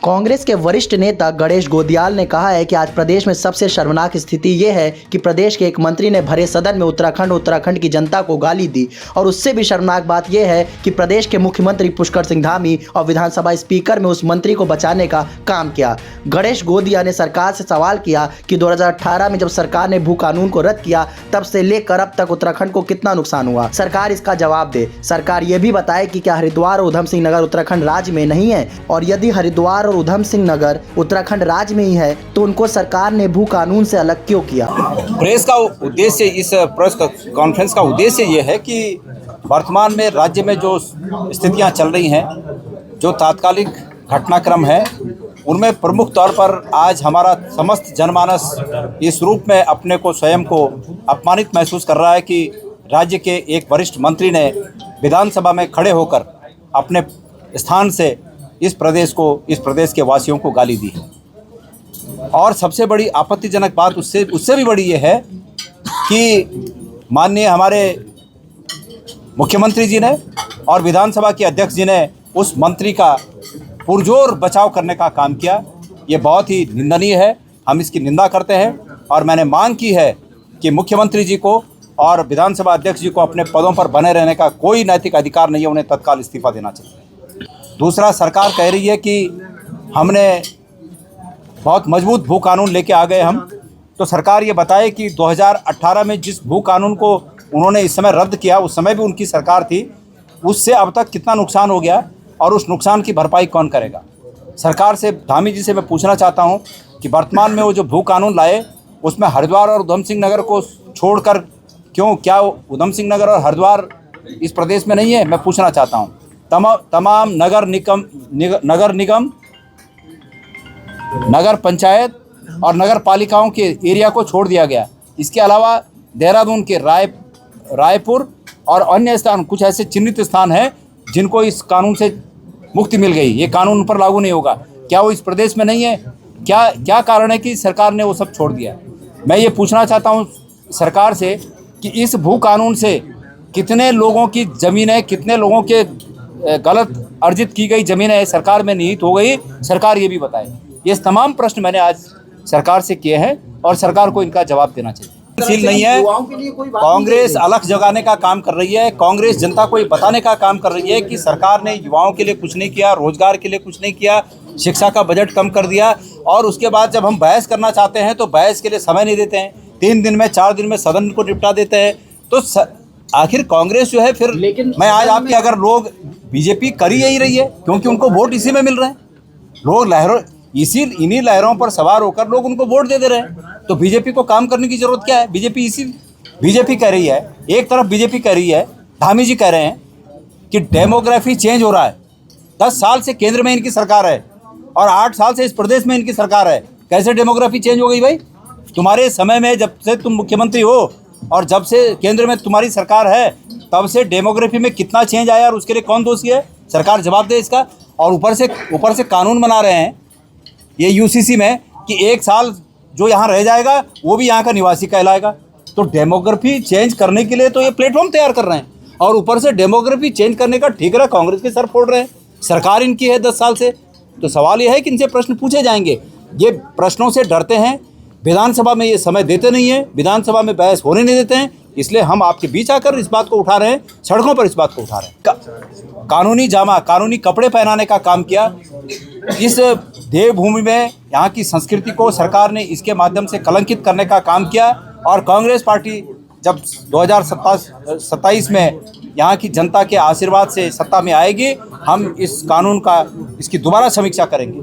कांग्रेस के वरिष्ठ नेता गणेश गोदियाल ने कहा है कि आज प्रदेश में सबसे शर्मनाक स्थिति ये है कि प्रदेश के एक मंत्री ने भरे सदन में उत्तराखंड की जनता को गाली दी। और उससे भी शर्मनाक बात यह है कि प्रदेश के मुख्यमंत्री पुष्कर सिंह धामी और विधानसभा स्पीकर में उस मंत्री को बचाने का काम किया। गणेश गोदिया ने सरकार से सवाल किया कि 2018 में जब सरकार ने भू कानून को रद्द किया तब से लेकर अब तक उत्तराखंड को कितना नुकसान हुआ, सरकार इसका जवाब दे। सरकार ये भी बताए कि क्या हरिद्वार और उधम सिंह नगर उत्तराखंड राज्य में नहीं है, और यदि हरिद्वार और उधम सिंह नगर उत्तराखंड राज्य में ही है तो उनको सरकार ने भू कानून से अलग क्यों किया। प्रेस का उद्देश्य, इस प्रेस कॉन्फ्रेंस का उद्देश्य ये है कि वर्तमान में राज्य में जो स्थितियां चल रही हैं, जो तात्कालिक घटनाक्रम है, उनमें प्रमुख तौर पर आज हमारा समस्त जनमानस इस रूप में अपने को स्वयं को अपमानित महसूस कर रहा है कि राज्य के एक वरिष्ठ मंत्री ने विधानसभा में खड़े होकर अपने स्थान से इस प्रदेश के वासियों को गाली दी है। और सबसे बड़ी आपत्तिजनक बात उससे भी बड़ी ये है कि माननीय हमारे मुख्यमंत्री जी ने और विधानसभा के अध्यक्ष जी ने उस मंत्री का पुरजोर बचाव करने का काम किया। ये बहुत ही निंदनीय है, हम इसकी निंदा करते हैं और मैंने मांग की है कि मुख्यमंत्री जी को और विधानसभा अध्यक्ष जी को अपने पदों पर बने रहने का कोई नैतिक अधिकार नहीं है, उन्हें तत्काल इस्तीफा देना चाहिए। दूसरा, सरकार कह रही है कि हमने बहुत मजबूत भू कानून लेके आ गए हम, तो सरकार ये बताए कि 2018 में जिस भू कानून को उन्होंने इस समय रद्द किया, उस समय भी उनकी सरकार थी, उससे अब तक कितना नुकसान हो गया और उस नुकसान की भरपाई कौन करेगा। सरकार से, धामी जी से मैं पूछना चाहता हूँ कि वर्तमान में वो जो भू कानून लाए उसमें हरिद्वार और उधम सिंह नगर को छोड़कर क्यों, क्या उधम सिंह नगर और हरिद्वार इस प्रदेश में नहीं है? मैं पूछना चाहता हूँ। तमाम नगर निगम, नगर पंचायत और नगर पालिकाओं के एरिया को छोड़ दिया गया। इसके अलावा देहरादून के रायपुर और अन्य स्थान, कुछ ऐसे चिन्हित स्थान हैं जिनको इस कानून से मुक्ति मिल गई। ये कानून पर लागू नहीं होगा। क्या वो इस प्रदेश में नहीं है? क्या कारण है कि सरकार ने वो सब छोड़ दिया? मैं ये पूछना चाहता हूँ सरकार से कि इस भू कानून से कितने लोगों की ज़मीनें, कितने लोगों के गलत अर्जित की गई ज़मीनें सरकार में निहित हो गई, सरकार ये भी बताए। ये तमाम प्रश्न मैंने आज सरकार से किए हैं और सरकार को इनका जवाब देना चाहिए। नहीं है, कांग्रेस अलग जगाने का काम कर रही है। कांग्रेस जनता को ये बताने का काम कर रही है कि सरकार ने युवाओं के लिए कुछ नहीं किया, रोजगार के लिए कुछ नहीं किया, शिक्षा का बजट कम कर दिया। और उसके बाद जब हम बहस करना चाहते हैं तो बहस के लिए समय नहीं देते हैं, 3 दिन में 4 दिन में सदन को निपटा देते हैं। तो आखिर कांग्रेस जो है, फिर मैं आज आपके, अगर लोग बीजेपी कर ही यही रही है क्योंकि उनको वोट इसी में मिल रहे हैं, लोग इन्हीं लहरों पर सवार होकर लोग उनको वोट दे रहे हैं, तो बीजेपी को काम करने की जरूरत क्या है? बीजेपी कह रही है, एक तरफ बीजेपी कह रही है, धामी जी कह रहे हैं कि डेमोग्राफी चेंज हो रहा है। 10 साल से केंद्र में इनकी सरकार है और 8 साल से इस प्रदेश में इनकी सरकार है। कैसे डेमोग्राफी चेंज हो गई भाई? तुम्हारे समय में, जब से तुम मुख्यमंत्री हो और जब से केंद्र में तुम्हारी सरकार है, तब से डेमोग्राफी में कितना चेंज आया और उसके लिए कौन दोषी है? सरकार जवाब दे इसका। और ऊपर से कानून बना रहे हैं ये यूसीसी में कि 1 साल जो यहाँ रह जाएगा वो भी यहाँ का निवासी कहलाएगा। तो डेमोग्राफी चेंज करने के लिए तो ये प्लेटफॉर्म तैयार कर रहे हैं और ऊपर से डेमोग्राफी चेंज करने का ठेका कांग्रेस के सर फोड़ रहे हैं। सरकार इनकी है 10 साल से। तो सवाल ये है कि इनसे प्रश्न पूछे जाएंगे। ये प्रश्नों से डरते हैं, विधानसभा में ये समय देते नहीं है, विधानसभा में बहस होने नहीं देते हैं। इसलिए हम आपके बीच आकर इस बात को उठा रहे हैं, सड़कों पर इस बात को उठा रहे हैं। कानूनी कपड़े पहनाने का काम किया। इस देवभूमि में यहाँ की संस्कृति को सरकार ने इसके माध्यम से कलंकित करने का काम किया। और कांग्रेस पार्टी जब 2027 में यहाँ की जनता के आशीर्वाद से सत्ता में आएगी, हम इस कानून का, इसकी दोबारा समीक्षा करेंगे।